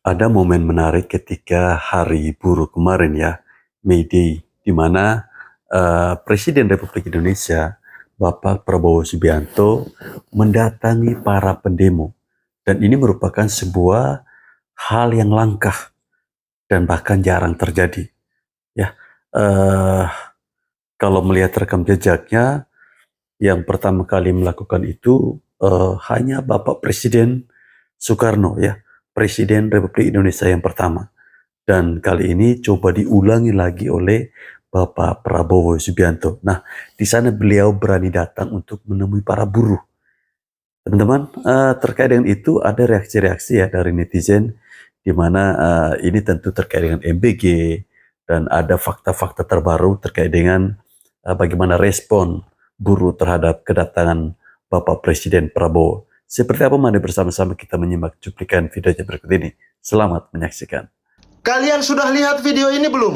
Ada momen menarik ketika Hari Buruh kemarin ya, May Day, di mana Presiden Republik Indonesia, Bapak Prabowo Subianto, mendatangi para pendemo. Dan ini merupakan sebuah hal yang langka dan bahkan jarang terjadi. Ya, kalau melihat rekam jejaknya, yang pertama kali melakukan itu hanya Bapak Presiden Soekarno ya, Presiden Republik Indonesia yang pertama. Dan kali ini coba diulangi lagi oleh Bapak Prabowo Subianto. Nah, di sana beliau berani datang untuk menemui para buruh. Teman-teman, terkait dengan itu ada reaksi-reaksi ya dari netizen, di mana ini tentu terkait dengan MBG, dan ada fakta-fakta terbaru terkait dengan bagaimana respon buruh terhadap kedatangan Bapak Presiden Prabowo. Seperti apa, mari bersama-sama kita menyimak cuplikan videonya berikut ini. Selamat menyaksikan. Kalian sudah lihat video ini belum?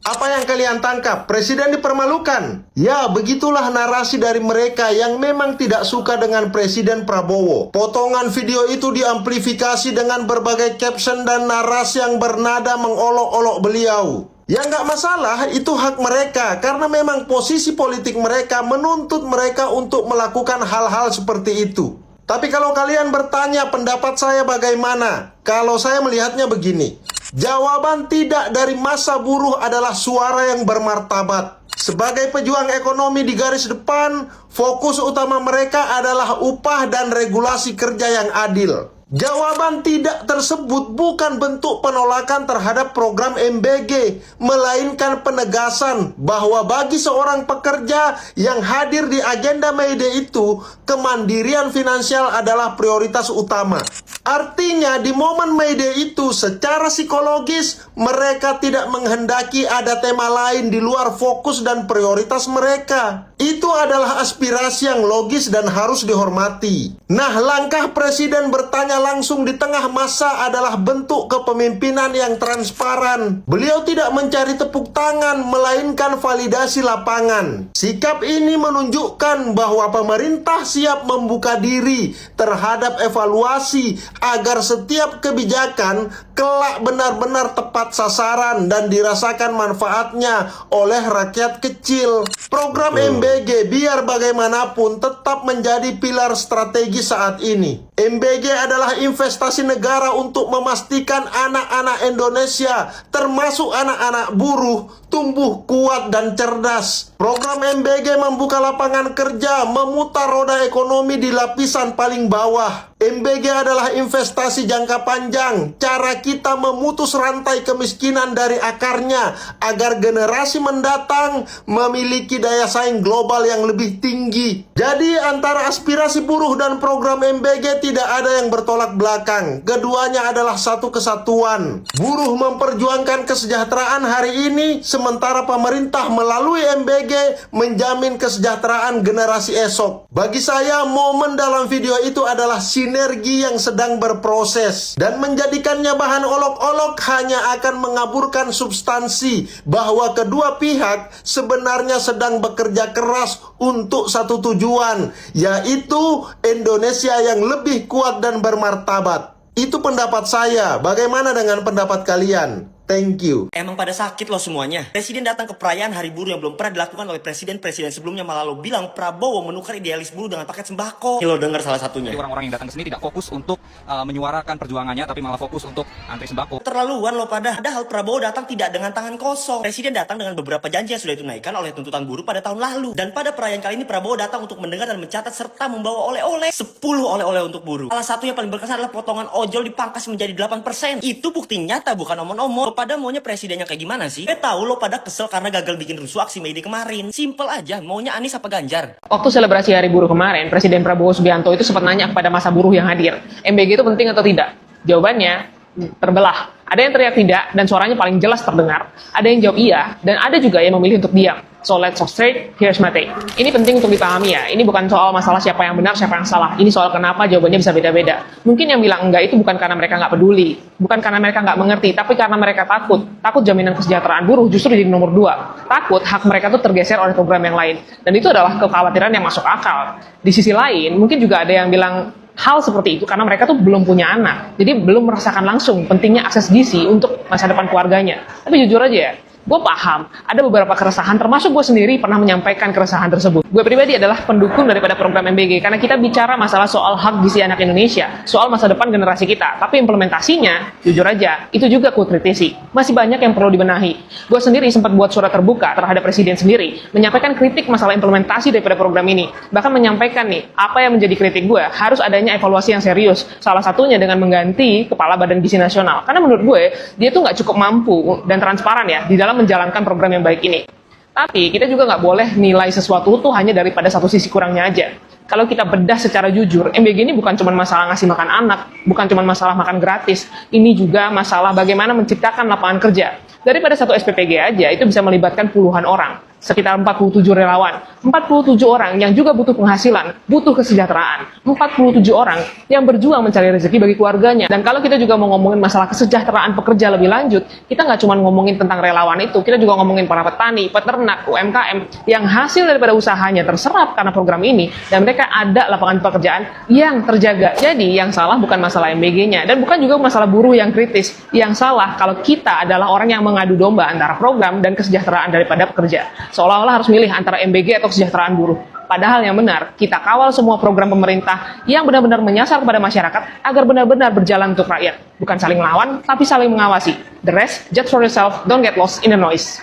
Apa yang kalian tangkap? Presiden dipermalukan? Ya, begitulah narasi dari mereka yang memang tidak suka dengan Presiden Prabowo. Potongan video itu diamplifikasi dengan berbagai caption dan narasi yang bernada mengolok-olok beliau. Ya nggak masalah, itu hak mereka, karena memang posisi politik mereka menuntut mereka untuk melakukan hal-hal seperti itu. Tapi kalau kalian bertanya pendapat saya bagaimana, kalau saya melihatnya begini. Jawaban tidak dari massa buruh adalah suara yang bermartabat. Sebagai pejuang ekonomi di garis depan, fokus utama mereka adalah upah dan regulasi kerja yang adil. Jawaban tidak tersebut bukan bentuk penolakan terhadap program MBG, melainkan penegasan bahwa bagi seorang pekerja yang hadir di agenda May Day itu, kemandirian finansial adalah prioritas utama. Artinya di momen May Day itu secara psikologis mereka tidak menghendaki ada tema lain di luar fokus dan prioritas mereka. Itu adalah aspirasi yang logis dan harus dihormati. Nah, langkah Presiden bertanya langsung di tengah massa adalah bentuk kepemimpinan yang transparan. Beliau tidak mencari tepuk tangan, melainkan validasi lapangan. Sikap ini menunjukkan bahwa pemerintah siap membuka diri terhadap evaluasi agar setiap kebijakan kelak benar-benar tepat sasaran dan dirasakan manfaatnya oleh rakyat kecil. Program MBG biar bagaimanapun tetap menjadi pilar strategi saat ini. MBG adalah investasi negara untuk memastikan anak-anak Indonesia, termasuk anak-anak buruh, tumbuh kuat dan cerdas. Program MBG membuka lapangan kerja, memutar roda ekonomi di lapisan paling bawah. MBG adalah investasi jangka panjang, cara kita memutus rantai kemiskinan dari akarnya agar generasi mendatang memiliki daya saing global yang lebih tinggi. Jadi antara aspirasi buruh dan program MBG tidak ada yang bertolak belakang. Keduanya adalah satu kesatuan. Buruh memperjuangkan kesejahteraan hari ini, sementara pemerintah melalui MBG menjamin kesejahteraan generasi esok. Bagi saya, momen dalam video itu adalah sinergi yang sedang berproses, dan menjadikannya bahan olok-olok hanya akan mengaburkan substansi bahwa kedua pihak sebenarnya sedang bekerja keras untuk satu tujuan, yaitu Indonesia yang lebih kuat dan bermartabat. Itu pendapat saya. Bagaimana dengan pendapat kalian? Thank you. Emang pada sakit loh semuanya. Presiden datang ke perayaan Hari Buruh yang belum pernah dilakukan oleh presiden-presiden sebelumnya, malah lo bilang Prabowo menukar idealis buruh dengan paket sembako. Lo dengar salah satunya. Orang-orang yang datang ke sini tidak fokus untuk menyuarakan perjuangannya, tapi malah fokus untuk antri sembako. Terlaluan lo padahal Prabowo datang tidak dengan tangan kosong. Presiden datang dengan beberapa janji yang sudah ditunaikan oleh tuntutan buruh pada tahun lalu. Dan pada perayaan kali ini Prabowo datang untuk mendengar dan mencatat serta membawa oleh-oleh. 10 oleh-oleh untuk buruh. Salah satu yang paling berkesan adalah potongan ojol dipangkas menjadi 8%. Itu bukti nyata, bukan omong-omong. Pada maunya presidennya kayak gimana sih? Tahu lo pada kesel karena gagal bikin rusuh aksi May Day kemarin. Simple aja, maunya Anies apa Ganjar? Waktu selebrasi Hari Buruh kemarin, Presiden Prabowo Subianto itu sempat nanya kepada massa buruh yang hadir, MBG itu penting atau tidak? Jawabannya terbelah. Ada yang teriak tidak dan suaranya paling jelas terdengar. Ada yang jawab iya dan ada juga yang memilih untuk diam. So let's talk straight, here's my take. Ini penting untuk dipahami ya. Ini bukan soal masalah siapa yang benar, siapa yang salah. Ini soal kenapa jawabannya bisa beda-beda. Mungkin yang bilang enggak itu bukan karena mereka nggak peduli, bukan karena mereka nggak mengerti, tapi karena mereka takut. Takut jaminan kesejahteraan buruh justru jadi nomor 2. Takut hak mereka tuh tergeser oleh program yang lain. Dan itu adalah kekhawatiran yang masuk akal. Di sisi lain, mungkin juga ada yang bilang hal seperti itu karena mereka tuh belum punya anak. Jadi belum merasakan langsung pentingnya akses gizi untuk masa depan keluarganya. Tapi jujur aja ya, gue paham ada beberapa keresahan, termasuk gue sendiri pernah menyampaikan keresahan tersebut. Gue pribadi adalah pendukung daripada program MBG karena kita bicara masalah soal hak gizi anak Indonesia, soal masa depan generasi kita. Tapi implementasinya, jujur aja, itu juga ku kritisi. Masih banyak yang perlu dibenahi. Gue sendiri sempat buat surat terbuka terhadap presiden sendiri, menyampaikan kritik masalah implementasi daripada program ini. Bahkan menyampaikan nih, apa yang menjadi kritik gue, harus adanya evaluasi yang serius. Salah satunya dengan mengganti Kepala Badan Gizi Nasional. Karena menurut gue, dia tuh nggak cukup mampu dan transparan ya, di dalam menjalankan program yang baik ini. Tapi kita juga nggak boleh nilai sesuatu tuh hanya daripada satu sisi kurangnya aja. Kalau kita bedah secara jujur, MBG ini bukan cuma masalah ngasih makan anak, bukan cuma masalah makan gratis, ini juga masalah bagaimana menciptakan lapangan kerja. Daripada satu SPPG aja, itu bisa melibatkan puluhan orang. Sekitar 47 relawan, 47 orang yang juga butuh penghasilan, butuh kesejahteraan, 47 orang yang berjuang mencari rezeki bagi keluarganya. Dan kalau kita juga mau ngomongin masalah kesejahteraan pekerja lebih lanjut, kita nggak cuma ngomongin tentang relawan itu, kita juga ngomongin para petani, peternak, UMKM, yang hasil daripada usahanya terserap karena program ini, dan mereka ada lapangan pekerjaan yang terjaga. Jadi yang salah bukan masalah MBG-nya, dan bukan juga masalah buruh yang kritis. Yang salah kalau kita adalah orang yang mengadu domba antara program dan kesejahteraan daripada pekerja. Seolah-olah harus milih antara MBG atau kesejahteraan buruh. Padahal yang benar, kita kawal semua program pemerintah yang benar-benar menyasar kepada masyarakat agar benar-benar berjalan untuk rakyat. Bukan saling melawan, tapi saling mengawasi. The rest, judge for yourself, don't get lost in the noise.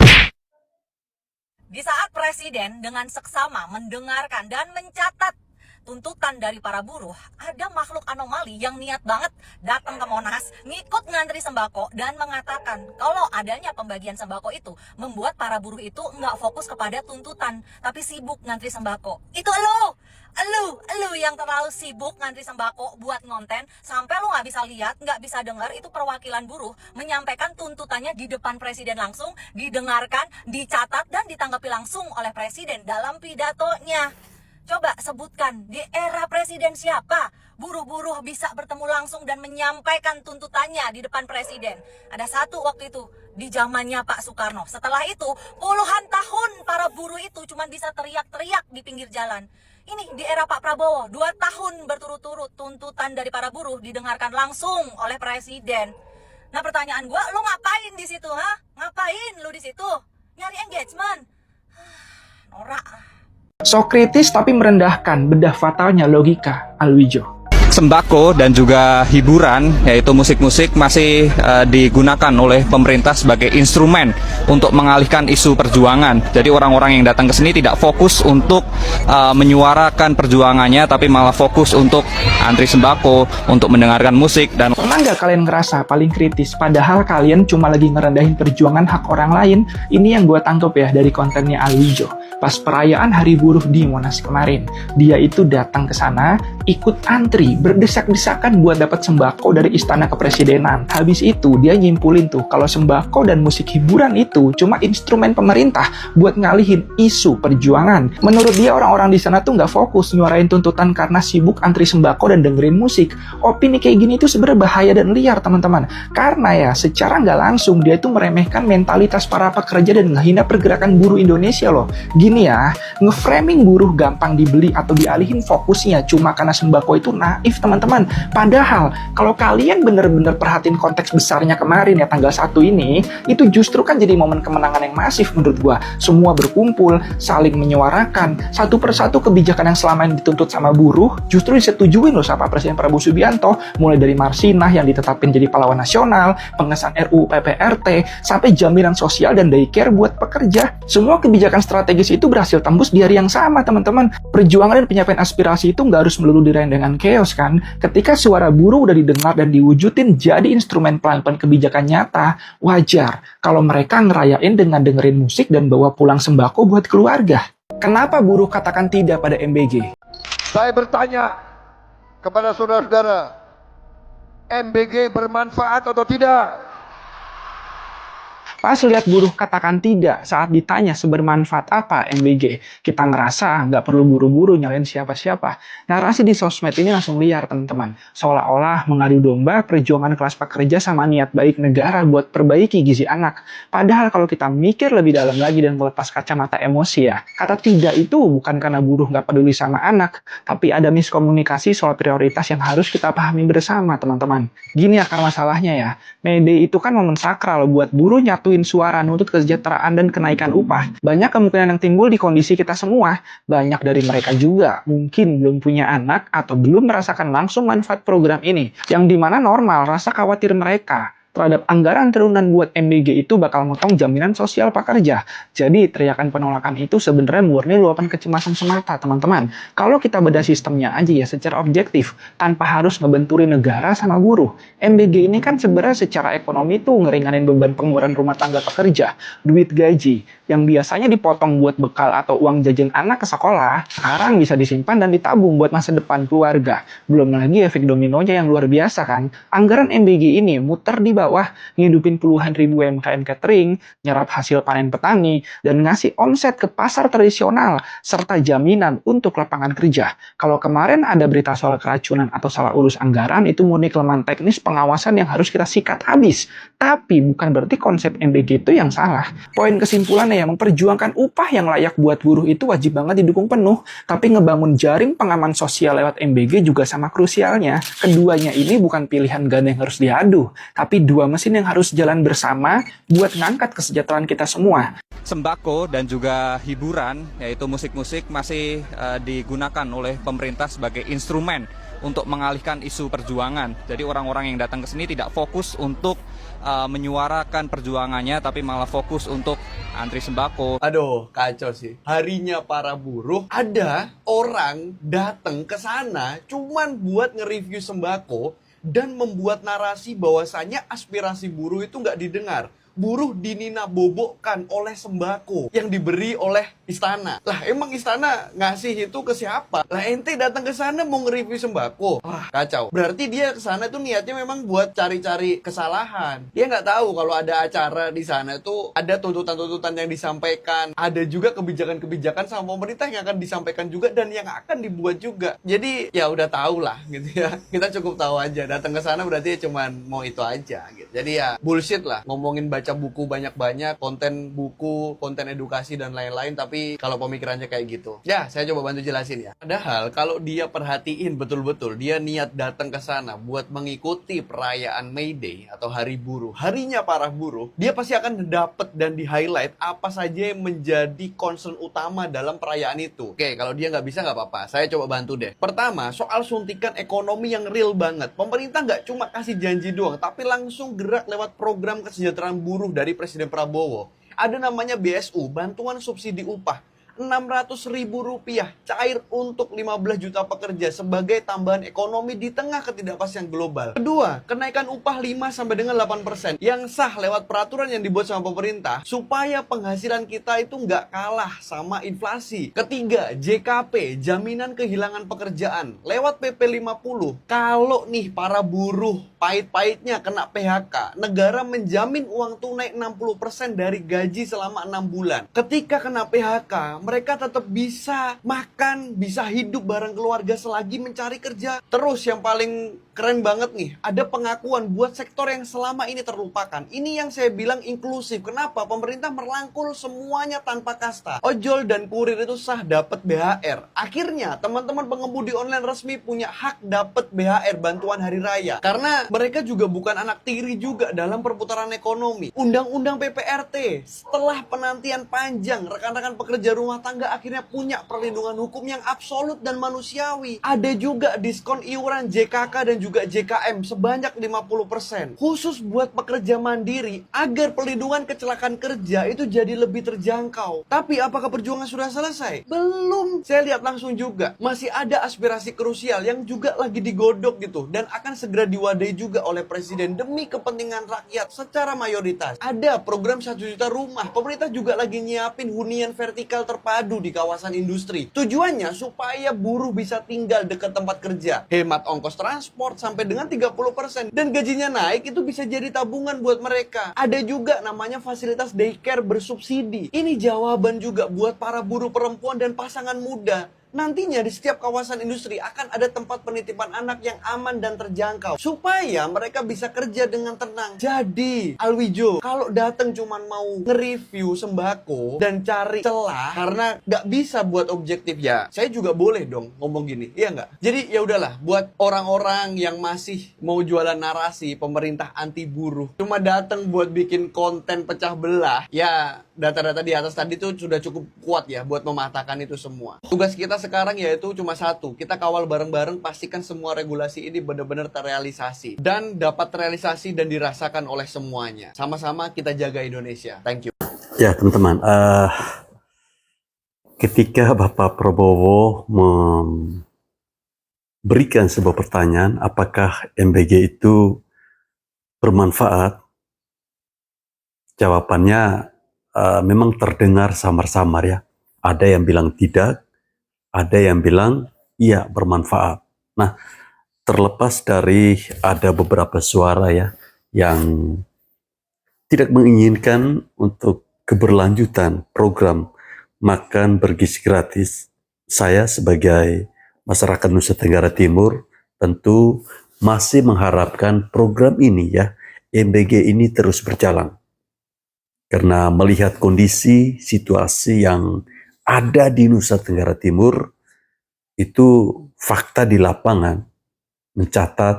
Di saat Presiden dengan seksama mendengarkan dan mencatat tuntutan dari para buruh, ada makhluk anomali yang niat banget datang ke Monas, ngikut ngantri sembako dan mengatakan kalau adanya pembagian sembako itu membuat para buruh itu nggak fokus kepada tuntutan, tapi sibuk ngantri sembako. Itu lu yang terlalu sibuk ngantri sembako buat ngonten sampai lu nggak bisa lihat, nggak bisa dengar itu perwakilan buruh menyampaikan tuntutannya di depan Presiden langsung, didengarkan, dicatat dan ditanggapi langsung oleh Presiden dalam pidatonya. Coba sebutkan, di era Presiden siapa buruh-buruh bisa bertemu langsung dan menyampaikan tuntutannya di depan Presiden? Ada satu waktu itu, di zamannya Pak Soekarno. Setelah itu, puluhan tahun para buruh itu cuma bisa teriak-teriak di pinggir jalan. Ini di era Pak Prabowo, 2 tahun berturut-turut tuntutan dari para buruh didengarkan langsung oleh Presiden. Nah pertanyaan gue, lu ngapain di situ, ha? Ngapain lu di situ? Nyari engagement? Norak. So kritis tapi merendahkan, bedah fatalnya logika Alwijo. Sembako dan juga hiburan, yaitu musik-musik, masih digunakan oleh pemerintah sebagai instrumen untuk mengalihkan isu perjuangan. Jadi orang-orang yang datang ke sini tidak fokus untuk menyuarakan perjuangannya, tapi malah fokus untuk antri sembako, untuk mendengarkan musik. Dan Pernah nggak kalian ngerasa paling kritis, padahal kalian cuma lagi ngerendahin perjuangan hak orang lain? Ini yang gue tangkap ya dari kontennya Alwijo. Pas perayaan Hari Buruh di Monas kemarin, dia itu datang ke sana, ikut antri, berdesak-desakan buat dapat sembako dari Istana Kepresidenan. Habis itu dia nyimpulin tuh kalau sembako dan musik hiburan itu cuma instrumen pemerintah buat ngalihin isu perjuangan. Menurut dia orang-orang di sana tuh nggak fokus nyuarain tuntutan karena sibuk antri sembako dan dengerin musik. Opini kayak gini tuh sebenarnya bahaya dan liar teman-teman. Karena ya secara nggak langsung dia tuh meremehkan mentalitas para pekerja dan ngehina pergerakan buruh Indonesia loh. Gini ya, nge-framing buruh gampang dibeli atau dialihin fokusnya cuma karena sembako itu naif teman-teman. Padahal kalau kalian bener-bener perhatiin konteks besarnya kemarin ya tanggal 1 ini, itu justru kan jadi momen kemenangan yang masif menurut gua. Semua berkumpul, saling menyuarakan, satu persatu kebijakan yang selama ini dituntut sama buruh justru disetujuin loh sama Presiden Prabowo Subianto, mulai dari Marsinah yang ditetapin jadi pahlawan nasional, pengesahan RUU PPRT, sampai jaminan sosial dan daycare buat pekerja. Semua kebijakan strategis itu berhasil tembus di hari yang sama teman-teman. Perjuangan dan penyampaian aspirasi itu nggak harus melulu dirayain dengan chaos kan. Ketika suara buruh udah didengar dan diwujudin jadi instrumen pelan-pelan kebijakan nyata, wajar kalau mereka ngerayain dengan dengerin musik dan bawa pulang sembako buat keluarga. Kenapa buruh katakan tidak pada MBG? Saya bertanya kepada saudara-saudara, MBG bermanfaat atau tidak? Pas lihat buruh katakan tidak saat ditanya sebermanfaat apa MBG, kita ngerasa nggak perlu buru-buru nyalain siapa-siapa. Narasi di sosmed ini langsung liar teman-teman, seolah-olah mengadu domba perjuangan kelas pekerja sama niat baik negara buat perbaiki gizi anak. Padahal kalau kita mikir lebih dalam lagi dan melepas kacamata emosi ya, kata tidak itu bukan karena buruh nggak peduli sama anak, tapi ada miskomunikasi soal prioritas yang harus kita pahami bersama teman-teman. Gini akar masalahnya ya, May Day itu kan momen sakral buat buruh nyatuin suara nuntut kesejahteraan dan kenaikan upah. Banyak kemungkinan yang timbul di kondisi kita semua. Banyak dari mereka juga mungkin belum punya anak atau belum merasakan langsung manfaat program ini, yang dimana normal rasa khawatir mereka terhadap anggaran turunan buat MBG itu bakal motong jaminan sosial pekerja. Jadi teriakan penolakan itu sebenarnya murni luapan kecemasan semata teman-teman. Kalau kita bedah sistemnya aja ya secara objektif, tanpa harus ngebenturi negara sama buruh. MBG ini kan sebenarnya secara ekonomi tuh ngeringanin beban pengeluaran rumah tangga pekerja. Duit gaji yang biasanya dipotong buat bekal atau uang jajan anak ke sekolah, sekarang bisa disimpan dan ditabung buat masa depan keluarga. Belum lagi efek dominonya yang luar biasa kan. Anggaran MBG ini muter di bawah, ngidupin puluhan ribu UMKM catering, nyerap hasil panen petani, dan ngasih omset ke pasar tradisional, serta jaminan untuk lapangan kerja. Kalau kemarin ada berita soal keracunan atau salah urus anggaran, itu murni kelemahan teknis pengawasan yang harus kita sikat habis. Tapi bukan berarti konsep MBG itu yang salah. Poin kesimpulannya ya, memperjuangkan upah yang layak buat buruh itu wajib banget didukung penuh, tapi ngebangun jaring pengaman sosial lewat MBG juga sama krusialnya. Keduanya ini bukan pilihan ganda yang harus diadu, tapi dua mesin yang harus jalan bersama buat ngangkat kesejahteraan kita semua. Sembako dan juga hiburan, yaitu musik-musik, masih digunakan oleh pemerintah sebagai instrumen untuk mengalihkan isu perjuangan. Jadi orang-orang yang datang ke sini tidak fokus untuk menyuarakan perjuangannya, tapi malah fokus untuk antri sembako. Aduh, kacau sih. Harinya para buruh, ada orang datang ke sana cuman buat nge-review sembako dan membuat narasi bahwasanya aspirasi buruh itu nggak didengar. Buruh dinina-bobokkan oleh sembako yang diberi oleh istana. Lah emang istana ngasih itu ke siapa? Lah ente datang ke sana mau nge-review sembako. Wah, kacau. Berarti dia ke sana tuh niatnya memang buat cari-cari kesalahan. Dia nggak tahu kalau ada acara di sana tuh ada tuntutan-tuntutan yang disampaikan. Ada juga kebijakan-kebijakan sama pemerintah yang akan disampaikan juga dan yang akan dibuat juga. Jadi ya udah tahu lah gitu ya. Kita cukup tahu aja. Datang ke sana berarti cuman mau itu aja gitu. Jadi ya bullshit lah ngomongin baca buku banyak-banyak, konten buku, konten edukasi dan lain-lain, tapi kalau pemikirannya kayak gitu. Ya, saya coba bantu jelasin ya. Padahal kalau dia perhatiin betul-betul, dia niat datang ke sana buat mengikuti perayaan May Day atau Hari Buruh, harinya para buruh, dia pasti akan dapet dan di-highlight apa saja yang menjadi concern utama dalam perayaan itu. Oke, kalau dia nggak bisa nggak apa-apa, saya coba bantu deh. Pertama, soal suntikan ekonomi yang real banget. Pemerintah nggak cuma kasih janji doang, tapi langsung gerak lewat program kesejahteraan buruh dari Presiden Prabowo. Ada namanya BSU, Bantuan Subsidi Upah. Rp600.000 cair untuk 15 juta pekerja sebagai tambahan ekonomi di tengah ketidakpastian global. Kedua, kenaikan upah 5 sampai dengan 8% yang sah lewat peraturan yang dibuat sama pemerintah supaya penghasilan kita itu nggak kalah sama inflasi. Ketiga, JKP, jaminan kehilangan pekerjaan lewat PP 50. Kalau nih para buruh pahit-pahitnya kena PHK, negara menjamin uang tunai 60% dari gaji selama 6 bulan. Ketika kena PHK, mereka tetap bisa makan, bisa hidup bareng keluarga selagi mencari kerja. Terus yang paling keren banget nih, ada pengakuan buat sektor yang selama ini terlupakan. Ini yang saya bilang inklusif. Kenapa? Pemerintah merangkul semuanya tanpa kasta. Ojol dan kurir itu sah dapat BHR. Akhirnya teman-teman pengemudi online resmi punya hak dapat BHR bantuan hari raya. Karena mereka juga bukan anak tiri juga dalam perputaran ekonomi. Undang-undang PPRT, setelah penantian panjang, rekan-rekan pekerja rumah tangga akhirnya punya perlindungan hukum yang absolut dan manusiawi. Ada juga diskon iuran JKK dan juga JKM sebanyak 50%. Khusus buat pekerja mandiri agar perlindungan kecelakaan kerja itu jadi lebih terjangkau. Tapi apakah perjuangan sudah selesai? Belum. Saya lihat langsung juga masih ada aspirasi krusial yang juga lagi digodok gitu dan akan segera diwadahi juga oleh Presiden demi kepentingan rakyat secara mayoritas. Ada program 1 juta rumah. Pemerintah juga lagi nyiapin hunian vertikal terpadu terpadu di kawasan industri. Tujuannya supaya buruh bisa tinggal dekat tempat kerja, hemat ongkos transport sampai dengan 30%, dan gajinya naik itu bisa jadi tabungan buat mereka. Ada juga namanya fasilitas daycare bersubsidi. Ini jawaban juga buat para buruh perempuan dan pasangan muda. Nantinya di setiap kawasan industri akan ada tempat penitipan anak yang aman dan terjangkau supaya mereka bisa kerja dengan tenang. Jadi, Alwijo, kalau datang cuman mau nge-review sembako dan cari celah karena nggak bisa buat objektif, ya saya juga boleh dong ngomong gini, iya nggak? Jadi ya udahlah, buat orang-orang yang masih mau jualan narasi pemerintah anti buruh, cuma datang buat bikin konten pecah belah, ya data-data di atas tadi tuh sudah cukup kuat ya buat mematahkan itu semua. Tugas kita sekarang yaitu cuma satu, kita kawal bareng-bareng, pastikan semua regulasi ini benar-benar terrealisasi dan dapat terrealisasi dan dirasakan oleh semuanya. Sama-sama kita jaga Indonesia. Thank you. Ya teman-teman, ketika Bapak Prabowo memberikan sebuah pertanyaan, apakah MBG itu bermanfaat? Jawabannya memang terdengar samar-samar ya. Ada yang bilang tidak, ada yang bilang iya bermanfaat. Nah, terlepas dari ada beberapa suara ya yang tidak menginginkan untuk keberlanjutan program makan bergizi gratis, saya sebagai masyarakat Nusa Tenggara Timur tentu masih mengharapkan program ini ya, MBG ini terus berjalan. Karena melihat kondisi situasi yang ada di Nusa Tenggara Timur, itu fakta di lapangan mencatat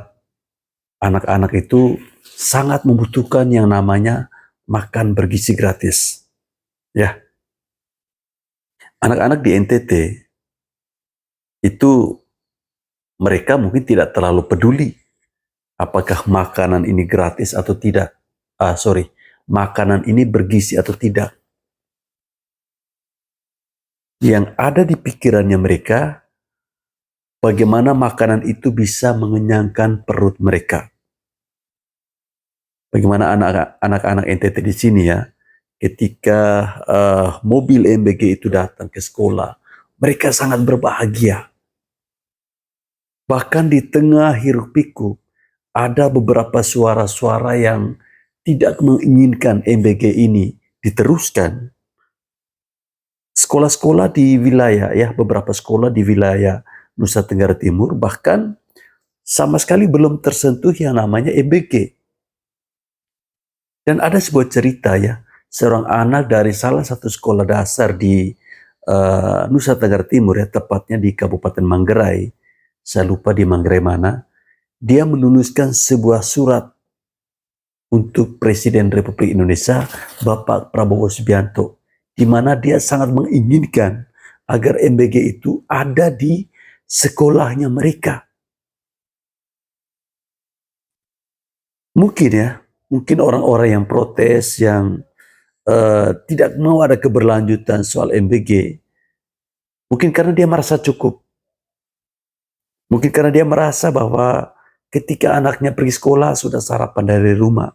anak-anak itu sangat membutuhkan yang namanya makan bergizi gratis. Ya, anak-anak di NTT itu mereka mungkin tidak terlalu peduli apakah makanan ini gratis atau tidak. Makanan ini bergizi atau tidak. Yang ada di pikirannya mereka, bagaimana makanan itu bisa mengenyangkan perut mereka. Bagaimana anak-anak NTT di sini ya, ketika mobil MBG itu datang ke sekolah, mereka sangat berbahagia. Bahkan di tengah hiruk pikuk, ada beberapa suara-suara yang tidak menginginkan MBG ini diteruskan. Sekolah-sekolah di wilayah ya, beberapa sekolah di wilayah Nusa Tenggara Timur bahkan sama sekali belum tersentuh yang namanya MBG. Dan ada sebuah cerita ya, seorang anak dari salah satu sekolah dasar di Nusa Tenggara Timur ya, tepatnya di Kabupaten Manggarai, saya lupa di Manggarai mana, dia menuliskan sebuah surat untuk Presiden Republik Indonesia Bapak Prabowo Subianto, di mana dia sangat menginginkan agar MBG itu ada di sekolahnya mereka. Mungkin ya, mungkin orang-orang yang protes, yang tidak mau ada keberlanjutan soal MBG, mungkin karena dia merasa cukup. Mungkin karena dia merasa bahwa ketika anaknya pergi sekolah sudah sarapan dari rumah.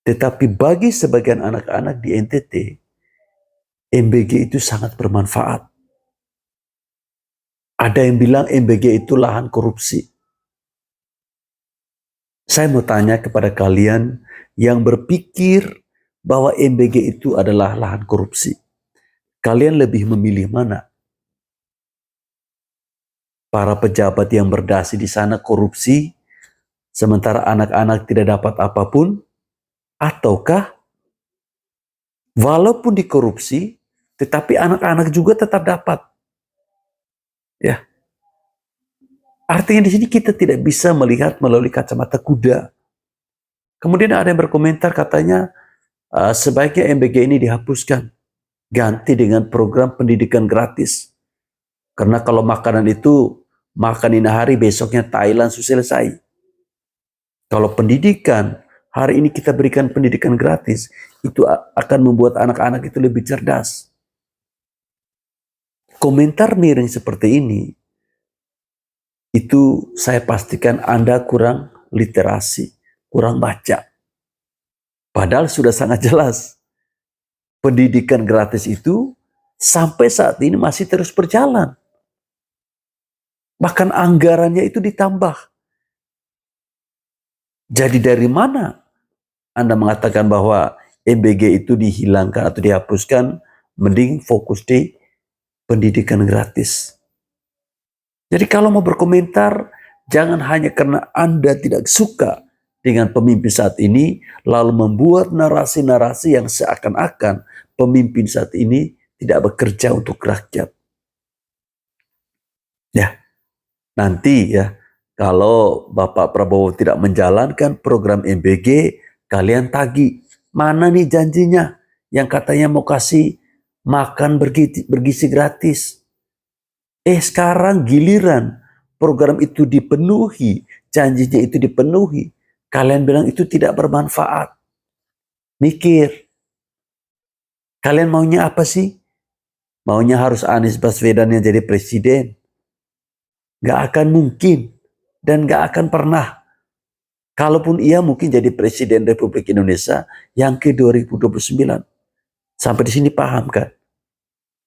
Tetapi bagi sebagian anak-anak di NTT, MBG itu sangat bermanfaat. Ada yang bilang MBG itu lahan korupsi. Saya mau tanya kepada kalian yang berpikir bahwa MBG itu adalah lahan korupsi. Kalian lebih memilih mana? Para pejabat yang berdasi di sana korupsi, sementara anak-anak tidak dapat apapun? Ataukah walaupun dikorupsi, tetapi anak-anak juga tetap dapat? Ya. Artinya di sini kita tidak bisa melihat melalui kacamata kuda. Kemudian ada yang berkomentar katanya sebaiknya MBG ini dihapuskan, ganti dengan program pendidikan gratis. Karena kalau makanan itu makan ini hari, besoknya Thailand sudah selesai. Kalau pendidikan, hari ini kita berikan pendidikan gratis, itu akan membuat anak-anak itu lebih cerdas. Komentar miring seperti ini, itu saya pastikan Anda kurang literasi, kurang baca. Padahal sudah sangat jelas, pendidikan gratis itu sampai saat ini masih terus berjalan. Bahkan anggarannya itu ditambah. Jadi dari mana Anda mengatakan bahwa MBG itu dihilangkan atau dihapuskan? Mending fokus di pendidikan gratis. Jadi kalau mau berkomentar, jangan hanya karena Anda tidak suka dengan pemimpin saat ini, lalu membuat narasi-narasi yang seakan-akan pemimpin saat ini tidak bekerja untuk rakyat. Ya, nanti ya, kalau Bapak Prabowo tidak menjalankan program MBG, kalian tagih. Mana nih janjinya yang katanya mau kasih makan bergizi gratis. Sekarang giliran program itu dipenuhi, janjinya itu dipenuhi. Kalian bilang itu tidak bermanfaat. Mikir. Kalian maunya apa sih? Maunya harus Anies Baswedan yang jadi presiden? Gak akan mungkin. Dan gak akan pernah. Kalaupun ia mungkin jadi presiden Republik Indonesia yang ke 2029. Sampai di sini paham kan?